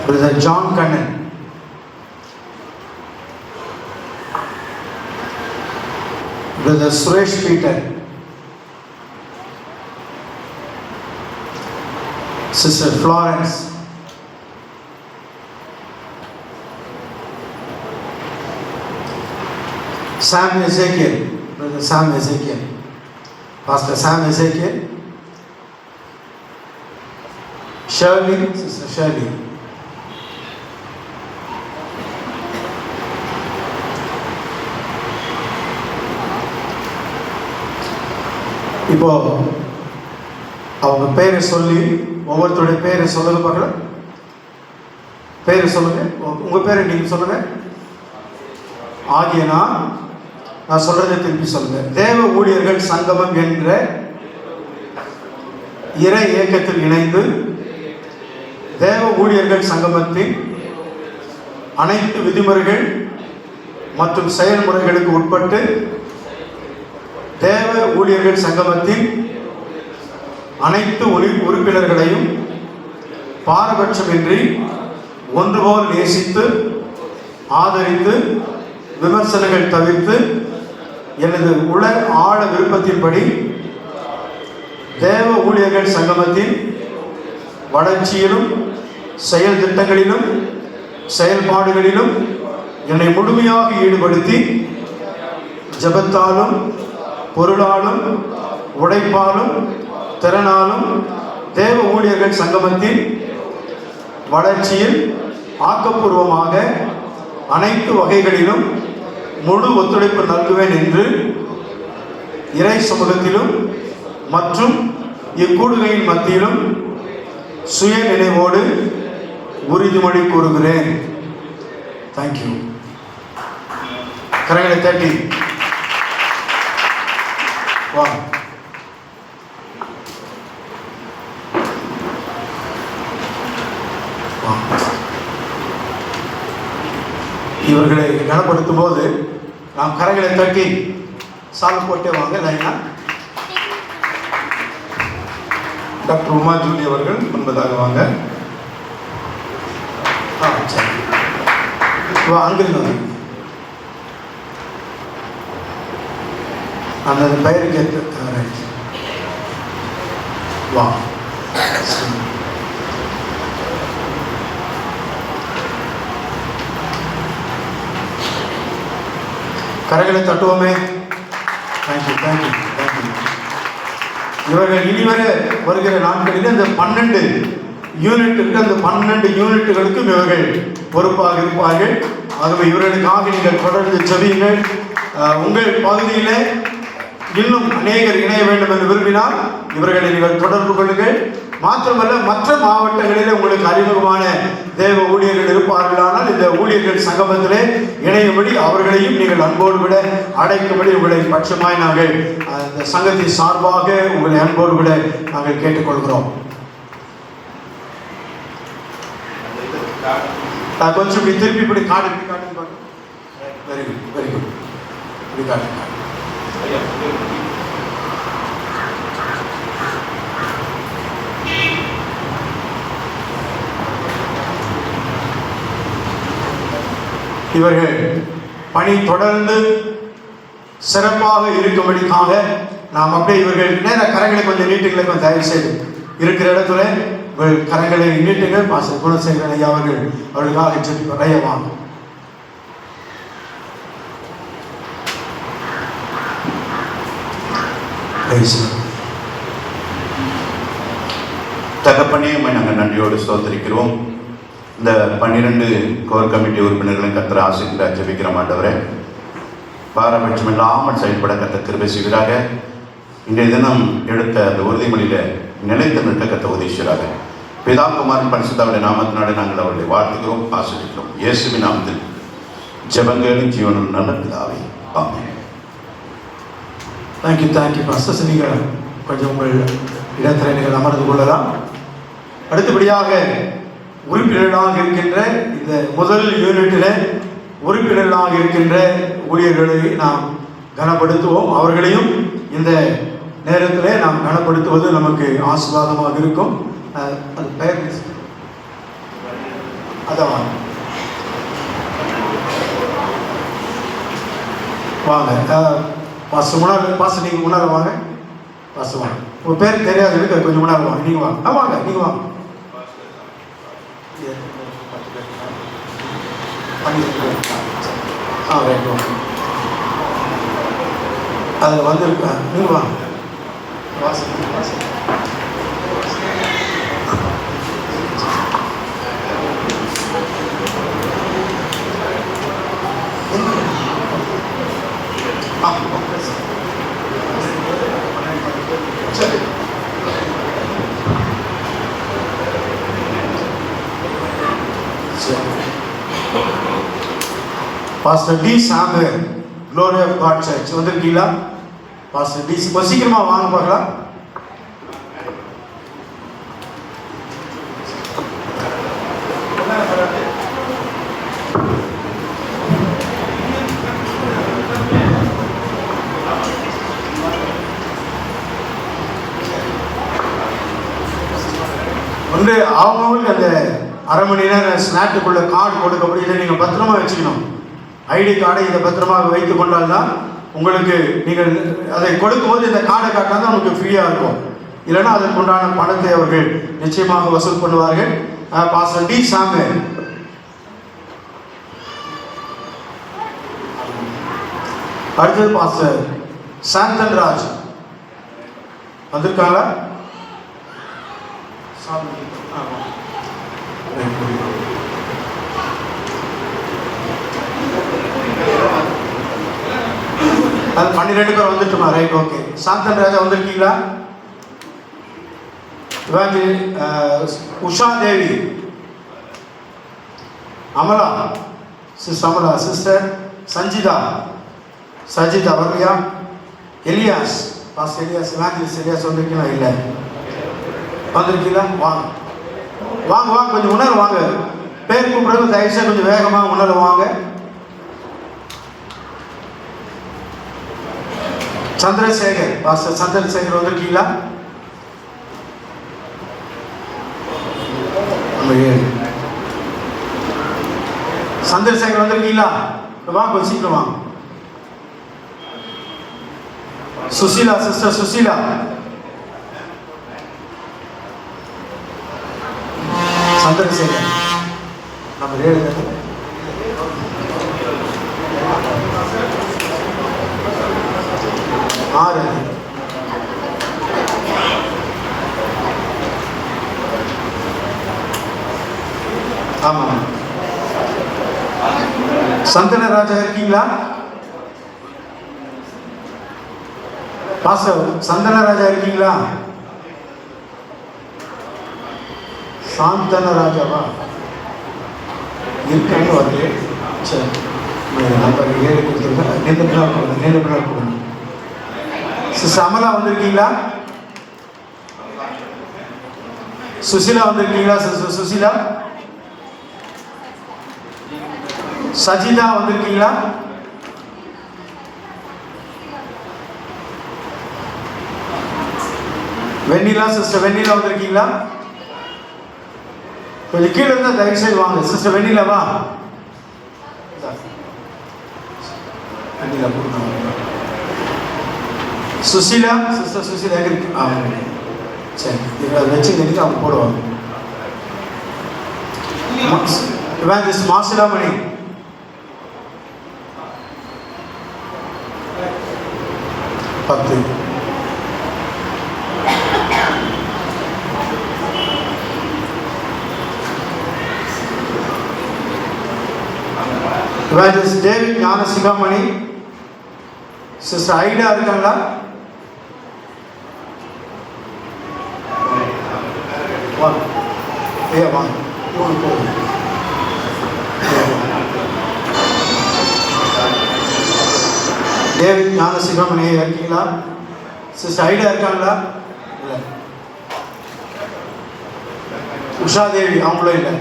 brother John Kannan, brother Suresh Peter, sister Florence, Sam Ezekiel, brother Sam Ezekiel, pastor Sam Ezekiel, Shirley, sister Shirley, இப்போ அவங்க பேரை சொல்லி ஒவ்வொருத்தருடைய பேரை சொல்லுங்க பார்க்கலாம். பேரை சொல்லுங்க. உங்க பேரை நீங்க சொல்லுங்க. ஆகிய நான் சொல்றதை திருப்பி சொல்லுங்க. தேவ ஊழியர்கள் சங்கமம் என்ற இறை இயக்கத்தில் இணைந்து தேவ ஊழியர்கள் சங்கமத்தின் அனைத்து விதிமுறைகள் மற்றும் செயல்முறைகளுக்கு உட்பட்டு தேவ ஊழியர்கள் சங்கமத்தின் அனைத்து உறுப்பினர்களையும் பாரபட்சமின்றி ஒன்றுபோல் நேசித்து ஆதரித்து விமர்சனங்கள் தவிர்த்து எனது உள ஆழ விருப்பத்தின்படி தேவ ஊழியர்கள் சங்கமத்தின் வளர்ச்சியிலும் செயல் திட்டங்களிலும் செயல்பாடுகளிலும் என்னை முழுமையாக ஈடுபடுத்தி ஜெபத்தாலும் பொருளாலும் உழைப்பாலும் திறனாலும் தேவ ஊழியர்கள் சங்கமத்தின் வளர்ச்சியில் ஆக்கப்பூர்வமாக அனைத்து வகைகளிலும் முழு ஒத்துழைப்பு நல்குவேன் என்று இறை சமூகத்திலும் மற்றும் இக்கூடுகையின் மத்தியிலும் சுய நினைவோடு உறுதிமொழி கூறுகிறேன். தேங்க்யூ. கரங்களை தட்டி வாங்க. இவர்களை கனப்படுத்தும் போது நாம் கரங்களை தட்டி சால் போட்டே வாங்க. லைனா டாக்டர் உமா ஜூலி அவர்கள் முன்பதாக வாங்க. சரி, அங்கிருந்து வந்து அந்த பெயருக்கு ஏற்ற வா. கரங்களை தட்டுவோமே. Thank you thank you thank you. இவர்கள் இனிவரை வருகிற நாட்களில் இந்த 12 யூனிட் இருக்கு, அந்த 12 யூனிட்டுகளுக்கும் இவர்கள் பொறுப்பாக இருப்பார்கள். ஆகவே இவர்களுக்காக நீங்கள் தொடர்ந்து செவியுங்கள். உங்கள் பகுதியில் இன்னும் அநேகர் இணைய வேண்டும் என்று விரும்பினால் இவர்களை நீங்கள் தொடர்பு கொள்ளுங்கள். மாத்திரமல்ல, மற்ற மாவட்டங்களிலே உங்களுக்கு அறிமுகமான தேவ ஊழியர்கள் இருப்பார்களானால் இந்த ஊழியர்கள் சங்கமத்திலே இணையும்படி அவர்களையும் நீங்கள் அன்போடு விட அழைக்கும்படி உங்களை பட்சமாய் நாங்கள் இந்த சங்கத்தின் சார்பாக உங்களை அன்போடு விட நாங்கள் கேட்டுக்கொள்கிறோம். கொஞ்சம் இப்படி திருப்பி இப்படி காட்டு. Very good very good. இப்படி காட்டு. இவர்கள் பணி தொடர்ந்து சிறப்பாக இருக்கும்படிக்காக நாம் அப்படியே இவர்கள் நேர கரங்களை கொஞ்சம் நீட்டுகளை கொஞ்சம் தயவு செய்து இருக்கிற இடத்துல உங்கள் கரங்களை நீட்டுங்கள். பாஸ்டர் குணசேகரன் ஐயா அவர்களுக்காக ஜெபிப்பார். வாங்க. தகப்பனே, நாங்கள் நன்றியோடு ஸ்தோத்திரிக்கிறோம். இந்த 12 கோர் கமிட்டி உறுப்பினர்களும் கர்த்தர் ஆசீர்வதித்து ஜெபிக்கிற ஆண்டவரே, பாரபட்சம் இல்லாமல் செயல்பட கர்த்தர் கிருபை செய்வீராக. இன்றைய தினம் எடுத்த அந்த உறுதிமொழியில நிலைத்து நிற்க கர்த்தர் உதவி செய்வீராக. பிதா குமாரன் பரிசுத்தவருடைய நாமத்தினாலே நாங்கள் அவர்களை வாழ்த்துகிறோம், ஆசீர்வதிக்கிறோம். இயேசுவின் நாமத்தில் ஜெபங்களும் ஜீவனும் நல்ல பிதாவே, ஆமென். Thank you thank you pastor. நீங்கள் கொஞ்சம் உங்கள் இடத்துல நீங்கள் அமர்ந்து கொள்ளலாம். அடுத்தபடியாக உறுப்பினர்களாக இருக்கின்ற இந்த முதல் யூனிட்டில் உறுப்பினர்களாக இருக்கின்ற ஊழியர்களை நாம் கனப்படுத்துவோம். அவர்களையும் இந்த நேரத்தில் நாம் கனப்படுத்துவது நமக்கு ஆசீர்வாதமாக இருக்கும். அது பெயர் அதான் வாங்க. பாஸ்டர் நீங்கள் முன்னால் வாங்க. பாஸ்டர் வாங்க. உங்கள் பேர் தெரியாது இருக்கு, கொஞ்சம் முன்னால் வாங்க. நீங்கள் வாங்க. வாங்க நீங்கள் வாங்க. அதில் வந்துருக்கா நீங்கள் வாங்க. சரி. Pastor D Samuel, glory of God church வந்திருக்கீங்களா? பாஸ்டர் டி சீக்கிரமாக வாங்க பார்க்கலாம். ஒன்று அவங்களுக்கு அந்த அரை மணி நேரம் ஸ்நாட்டுக்குள்ள கார்டு கொடுக்கப்படி இதை நீங்கள் பத்திரமா வச்சுக்கணும். ஐடி கார்டை இதை பத்திரமாக வைத்து கொண்டால்தான் உங்களுக்கு நீங்கள் அதை கொடுக்கும்போது இந்த கார்டை காட்டினா தான் உங்களுக்கு ஃப்ரீயாக இருக்கும். இல்லைன்னா அதற்குண்டான பணத்தை அவர்கள் நிச்சயமாக வசூல் பண்ணுவார்கள். Pastor D Samuel. அடுத்தது பாஸ்டர் சாந்தன் ராஜ் வந்திருக்காங்களா? அது 12 பேர் வந்துட்டுமா? Right, okay. சாந்தன் ராஜா வந்திருக்கீங்களா? உஷா தேவி, அமலா, அமலா சிஸ்டர், சஜிதா வரலையா? எலியாஸ், பாஸ் எலியாஸ், எலியாஸ் வந்திருக்கீங்களா? இல்லை, வந்திருக்கீங்களா? வாங்க வாங்க வாங்க, கொஞ்சம் உணர்வு வாங்க. பேர் கூப்பிடுறது தயவுசெய்து கொஞ்சம் வேகமாக உணர்வு வாங்க. சந்திரசேகர், பாஸ்டர் சந்திரசேகர் வந்திருக்கீங்களா? சந்திரசேகர் வந்திருக்கீங்களா? வாங்க, கொஞ்சம் சீக்கிரம் வாங்க. சுசீலா, சிஸ்டர் சுசீலா. சந்திரசேகர் நம்ம 6. ஆமாம். சந்தனராஜா இருக்கீங்களா? பாஸ்டர் சந்தனராஜா இருக்கீங்களா? சாந்தனராஜாவா இருக்காங்க வரலையே. சரி, நம்பர் 7 கொடுத்துருங்க. நேர்ந்து கொடுங்க. சிஸ்டர் அமலா வந்திருக்கீங்களா? சுசிலா வந்திருக்கீங்களா? சிஸ்டர் சுசிலா. சஜிதா வந்திருக்கீங்களா? வெண்ணிலா, சிஸ்டர் வெண்ணிலா வந்திருக்கீங்களா? கொஞ்சம் கீழே இருந்தால் தயவு செய்து வாங்க. சிஸ்டர் வெண்ணிலாவா? வெண்ணிலா சுசிலா, சிஸ்டர் சுசிலா இருக்கு. சரி, இதை வச்சு நினைக்க அவங்க போடுவாங்க. மாசிலாமணி, பத்து. டேவிட் ஞானசிகாமணி. சிஸ்டர் ஐடா இருக்காங்களா? வாங்க டேவிட் ஞானசிகாமணி இருக்கீங்களா? சிஸ்டர் ஐடா இருக்காங்களா? இல்லை. உஷா தேவி அவங்களும் இல்லை.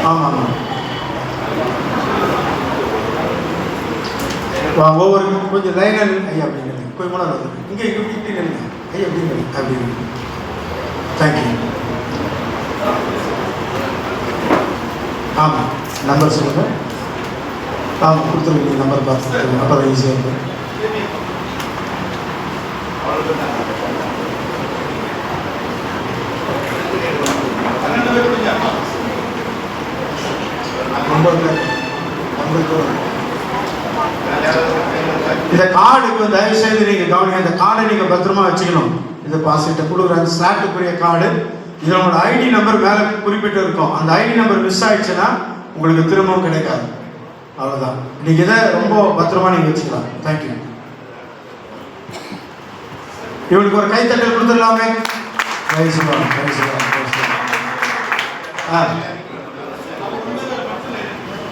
ஆமாம் ஆமாம். ஒவ்வொரு கொஞ்சம் லைனில் ஐயா அப்படிங்க கொஞ்சம் மூணாவது வந்து இங்கே இப்படி இப்படி நில்லுங்க ஐயா அப்படிங்க அப்படின்னு. தேங்க்யூ. ஆமாம், நம்பர் சொல்லுங்கள். ஆமாம், கொடுத்துருங்க. நம்பர் பார்த்து அப்புறம் ஈஸியாக இருக்கும். இந்த கார்டுக்கு தயவு செய்து நீங்க கவனிங்க. இந்த கார்டை நீங்க பத்திரமா வச்சுக்கணும். இந்த பாஸ்கிட்ட கொடுக்குற அந்த ஸ்லாட்டுக்குரிய கார்டு, இதனோட ஐடி நம்பர் மேலே குறிப்பிட்டு இருக்கும். அந்த ஐடி நம்பர் மிஸ் ஆயிடுச்சுன்னா உங்களுக்கு திரும்பவும் கிடைக்காது. அவ்வளோதான். நீங்க இதை ரொம்ப பத்திரமா நீங்க வச்சுக்கலாம். தேங்க்யூ. இவனுக்கு ஒரு கைத்தட்டல் கொடுத்துடலாமே.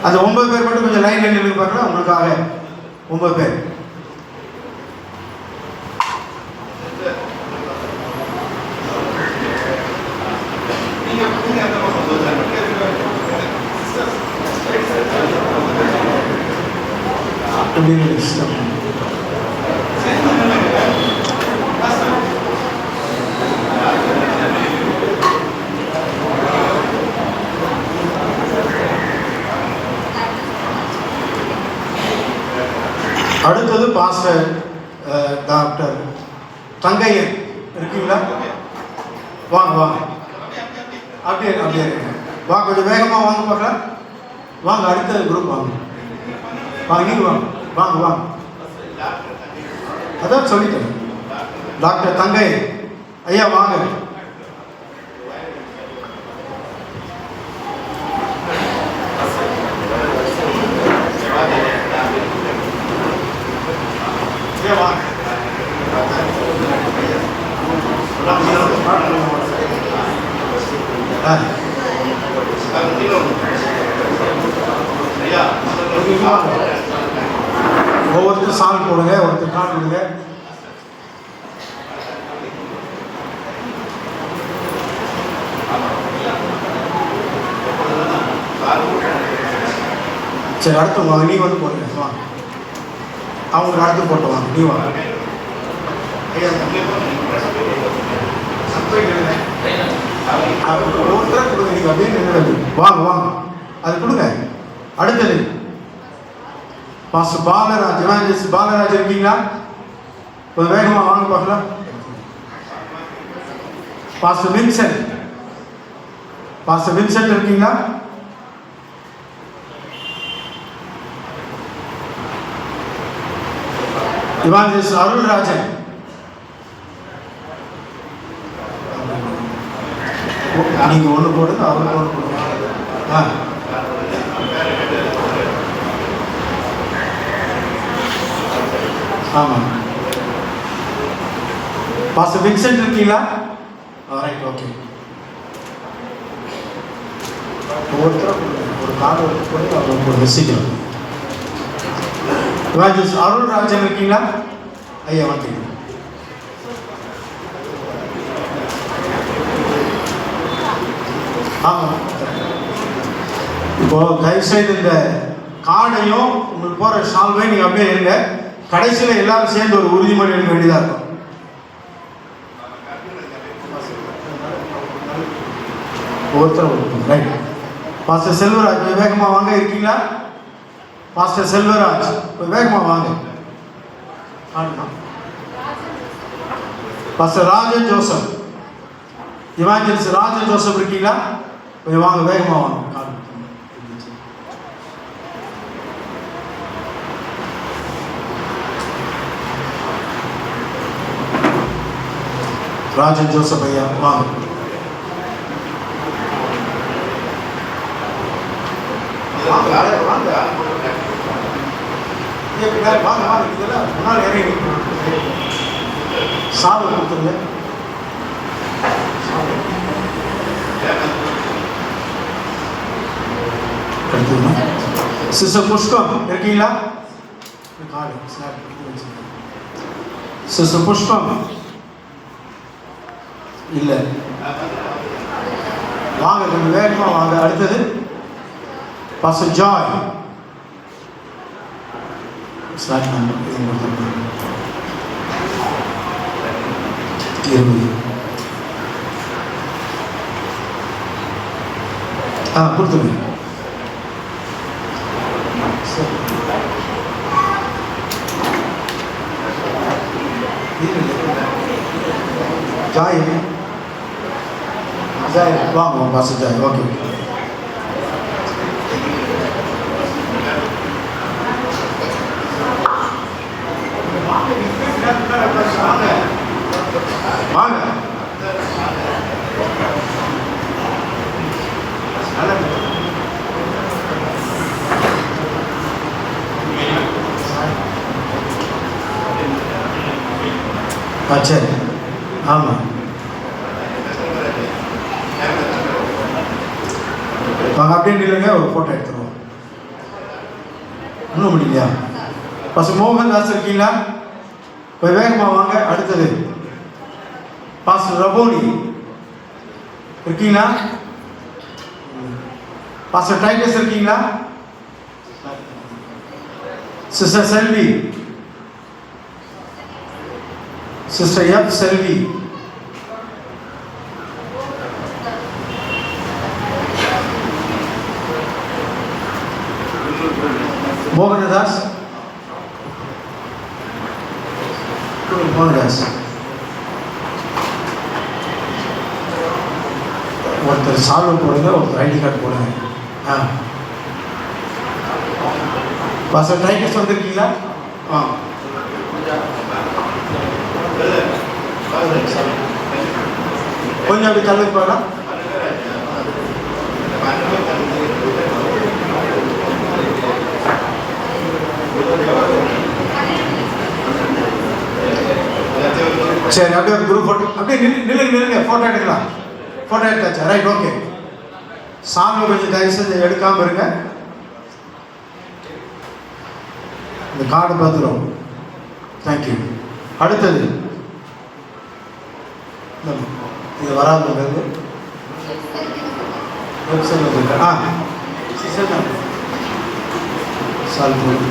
அது 9 பேர் மட்டும் கொஞ்சம் லைன் நின்று பார்க்கலாம். உங்களுக்காக 9 பேர். அடுத்தது பாஸ்டர் டாக்டர் தங்கையன் இருக்கீங்களா? வாங்க வாங்க. அப்படியே அப்படியே வாங்க, கொஞ்சம் வேகமாக வாங்க பார்க்கலாம். வாங்க, அடுத்த குரூப் வாங்க. வாங்க நீங்கள் வாங்க வாங்க வாங்க. அதான் சொல்லித்தரேன். டாக்டர் தங்கையன் ஐயா வாங்க. ஒவ்வொருத்தர் சால் போடுங்க, ஒருத்தர் கால் கொடுங்க. சரி, அடுத்து வாங்க. நீ வந்து போடுங்க. வாங்க, அவங்க அடுத்து போட்டு வாங்க. நீ வாங்க. ஒவ்வொருத்தராக கொடுங்க. நீங்கள் அப்படியே நின்று வாங்க வாங்க. அது கொடுங்க. அடுத்தது பாஸ்டர் பாலராஜ். எவாஞ்சலிஸ்ட் பாலராஜ் இருக்கீங்களா? கொஞ்சம் வேகமாக வாங்க பார்க்கலாம். Pastor Vincent. பாஸ்டர் வின்சென்ட் இருக்கீங்களா? இவாஞ்சலிஸ்ட் அருள்ராஜன். நீங்க ஒண்ணு போடுங்க, அவருக்கு ஒண்ணு போடுங்க. ஆமா. பாஸ்டர் வின்சென்ட் இருக்கீங்களா? Right, okay. ஒவ்வொருத்தரும் ஒரு கார்டு போய் அவங்க ஒரு மெசேஜ். இவாஞ்சலிஸ்ட் அருள்ராஜன் இருக்கீங்களா? ஐயா வந்துட்டீங்க. ஆமாம். இப்போ தயவுசெய்து இந்த கார்டையும் உங்களுக்கு போகிற ஷால்வையும் நீங்கள் அப்படியே இருங்க. கடைசியில் எல்லாரும் சேர்ந்து ஒரு உறுதிமொழி எடுக்க வேண்டியதாக இருக்கும். ஒருத்தர் ரைட். பாஸ்டர் செல்வராஜ் வேகமாக வாங்க. இருக்கீங்களா? பாஸ்டர் செல்வராஜ் வேகமாக வாங்க. Pastor Rajan Joseph, இவாஞ்சலிஸ்ட் Rajan Joseph இருக்கீங்களா? கொஞ்சம் வாங்க, வேகமாக வாங்க. ராஜன் ஜோசப் ஐயா வாங்க. வாங்க இதெல்லாம் முன்னால் இறங்கி சாவு கொடுத்துருங்க. சிஸ்டர் புஷ்பம் இருக்கீங்களா? சிஸ்டர் புஷ்பம் இல்லை, வாங்க கொஞ்சம் வேகமாக வாங்க. அடுத்தது பாஸ்டர் ஜாய். கொடுத்துருங்க. ஜாய் ஜாய் வாங்க பாஸ்டர் ஜாய். ஓகே. வாங்க. சரி, ஆமாம். வாங்க அப்படியே இல்லைங்க, ஒரு ஃபோட்டோ எடுத்துருவோம். இன்னும் முடியலையா? பாஸ்டர் மோகன்தாஸ் இருக்கீங்களா? போய் வேகமாக வாங்க. அடுத்தது பாஸ்டர் ரபோனி இருக்கீங்களா? பாஸ்டர் டைட்டஸ் இருக்கீங்களா? சிஸ்டர் செல்வி, சிஸ்டர் எஃப் செல்வி, மோகனதாஸ் மோகனதாஸ். ஒருத்தர் சால்வை போடுங்க, ஒருத்தர் ஐடி கார்டு போடுங்க. பாஸ்டர் டைட்டஸ் வந்திருக்கீங்களா? கொஞ்சம் அப்படி தள்ளி போடலாம். சரி, அப்படியே ஒரு குரூப் ஃபோட்டோ. அப்படியே நில்லுங்க, ஃபோட்டோ எடுக்கலாம். ஃபோட்டோ எடுத்தாச்சா? Right, okay. சாமி கொஞ்சம் தயவு செஞ்சு எடுக்காமல் இருங்க. இந்த கார்டு பார்த்துரும். தேங்க்யூ. அடுத்தது இது வராது. சால்பூர்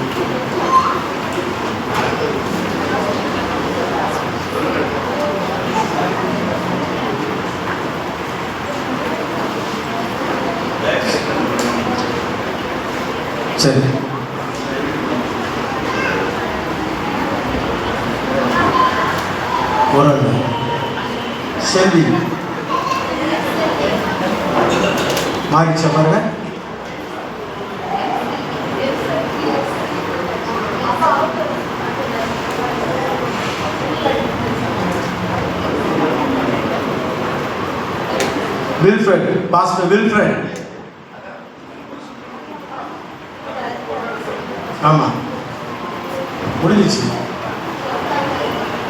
சரி. ஒரு செல்வி மாறிச்ச பாருங்க. Wilfred, pastor Wilfred. ஆமா, முடிஞ்சிச்சு.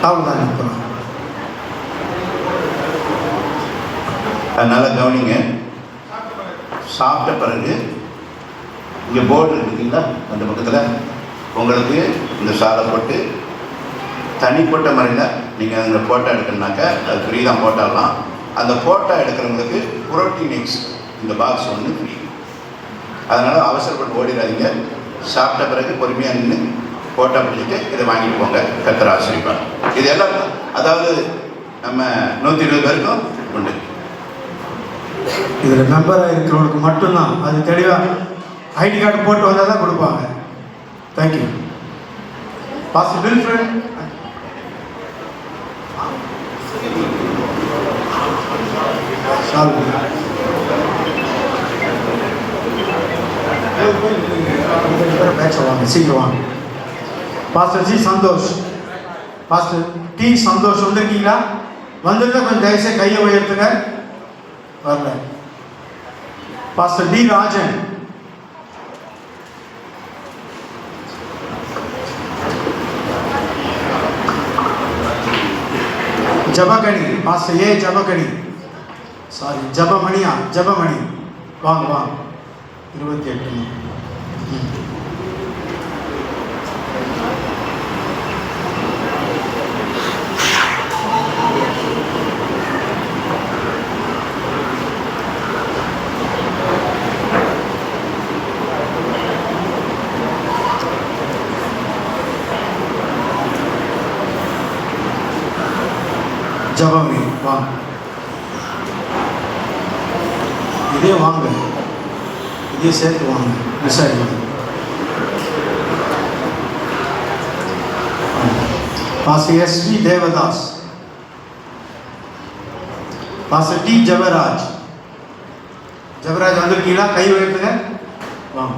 அவ்வளோதான் நிற்கணும். அதனால் கவனிங்க. சாப்பிட்ட பிறகு இங்கே போர்டு இருக்குங்களா அந்த பக்கத்தில் உங்களுக்கு இந்த சாலை போட்டு தனிப்பட்ட முறையில் நீங்கள் அந்த ஃபோட்டோ எடுக்கணுனாக்கா அது ஃப்ரீ தான் போட்டாடலாம். அந்த ஃபோட்டோ எடுக்கிறவங்களுக்கு புரோட்டீன் எக்ஸ் இந்த பாக்ஸ் ஒன்று ஃப்ரீ. அதனால் அவசரப்பட்டு ஓடிடாதீங்க. சாப்பிட்ட பிறகு பொறுமையாக நின்று ஃபோட்டோ பிடிச்சிட்டு இதை வாங்கிட்டு போங்க. கர்த்தர் ஆசீர்வதிப்பார். இது எல்லாம் அதாவது நம்ம 120 பேருக்கும் உண்டு. இதில் மெம்பராக இருக்கிறவங்களுக்கு மட்டும்தான் அது தெளிவாக ஐடி கார்டு போட்டு வந்தால் தான் கொடுப்பாங்க. தேங்க்யூ. Pastor Wilfred. வாங்க, சீக்கிரம் வாங்க. Pastor G Santosh, pastor T Santosh வந்திருக்கீங்களா? வந்திருந்தா கொஞ்சம் தயவுசெய்து கையை உயர்த்துங்க. வரல. Pastor T Rajan, Jabakani, pastor A Jabakani, sorry ஜபமணியா, ஜபமணி, வாங்க வாங்க. 28. ஜபமே வாங்க. இதே வாங்க, இதே சேர்த்து வாங்க. விசாரி pastor S V Devadas, pastor D Javaraj. Javaraj வந்திருக்கீங்களா? கை உயர்த்துங்க. வாங்க.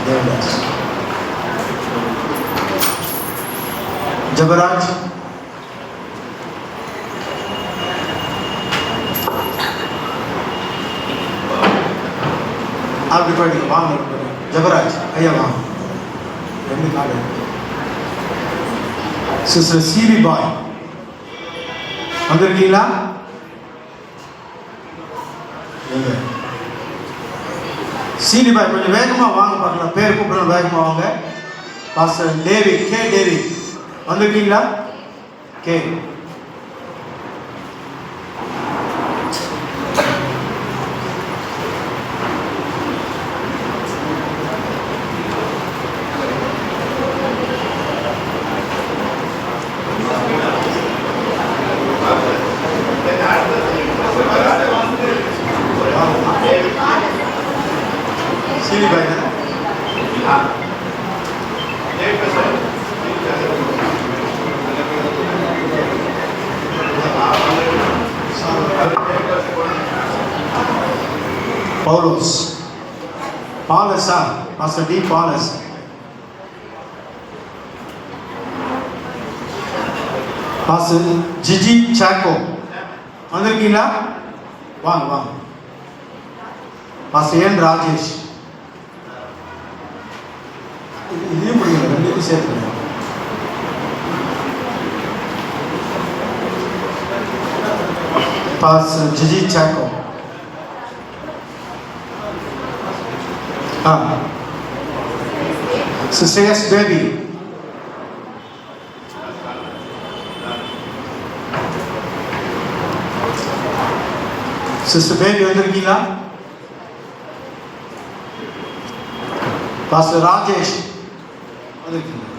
தேவதாஸ், ஜபராஜ், அப்படி படிங்க. வாங்க ஜபராஜ் ஐயா வாங்க. 2 கார்டு. சிஸ்டர் சீவி பாய் வந்திருக்கீங்களா? சீவி பாய் கொஞ்சம் வேகமாக வாங்க பார்க்கலாம். பேர் கூப்பிடணும், வேகமாக வாங்க. பாஸ்டர் டேவி, கே டேவி வந்திருக்கீங்களா? கே. சீவி பாய் தானே? Paulos, Paulus, Pastor D. Paulus, Pastor Gigi Chaco, வந்திருக்கீங்களா? வாங்க வாங்க. Pastor N. ராஜேஷ், இதையும் முடியல, 2 சேர்த்துங்க. Pastor Gigi Chaco. Sister S. Baby, Sister Baby வந்திருக்கீங்களா? பாஸ்டர் ராஜேஷ் வந்திருக்கீங்களா?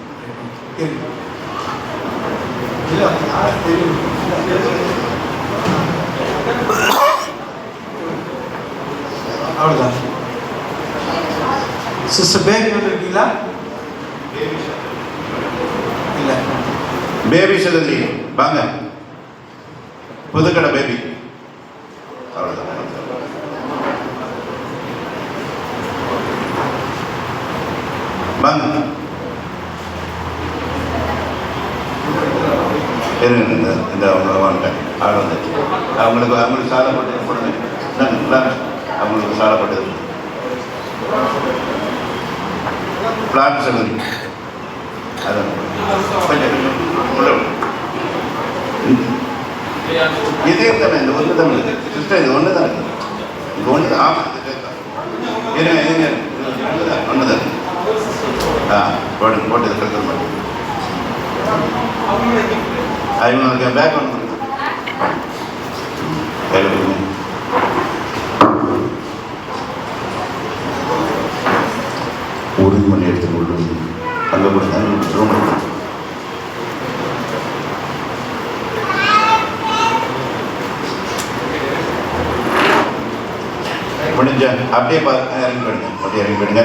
அவ்வளோதான். சிஸ்டர் பேபி வந்திருக்கீங்களா? இல்லை. பேபி செல்லி வாங்க. புதுக்கடை பேபி. அவ்வளோதான். வாங்க. இந்த அவங்க ஆள் வந்துச்சு. அவங்களுக்கு சாலப்பட்டு கொடுங்க. அவங்களுக்கு சாலப்பட்டது பிளான் செலவு அதான் கொஞ்சம் இதே தானே, இந்த ஒன்று தான் இருக்குது சிஸ்டர், இது ஒன்று தான் இருக்குது, இது ஒன்று தான். ஆமாம், இது ஒன்று தான். போட்டு இது கற்றுக்க மாட்டேன். அவங்களுக்கு பேக் ஒன்று உறுதிமொழி எடுத்துக்கொண்டு அங்கே கொடுங்க ரூம் முடிஞ்ச அப்படியே இறங்கி போயிடுங்க. அப்படியே இறங்கி போயிடுங்க.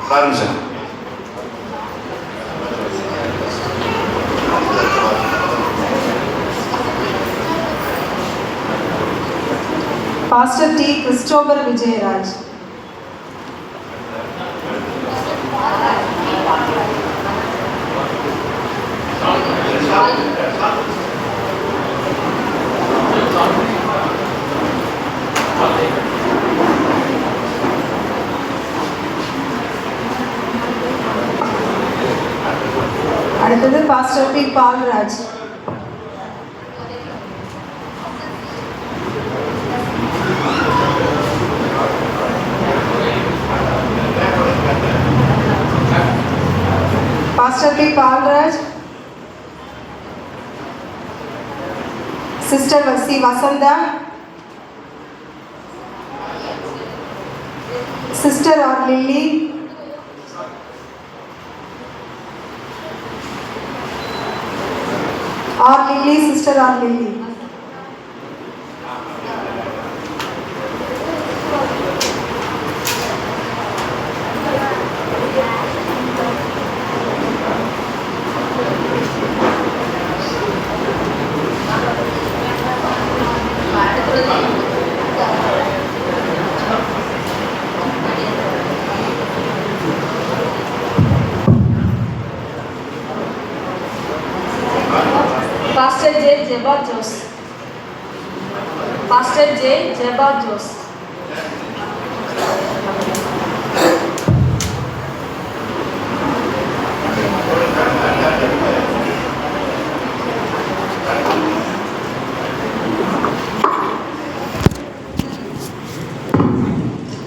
பாருங்க sir. Pastor T. Christopher Vijayaraj. அடுத்தது pastor P Paulraj. Pastor P Paulraj, sister C Vasantha, sister R Lily, sister R Lily. Pastor J. Jeba Jose. Pastor J. Jeba Jose.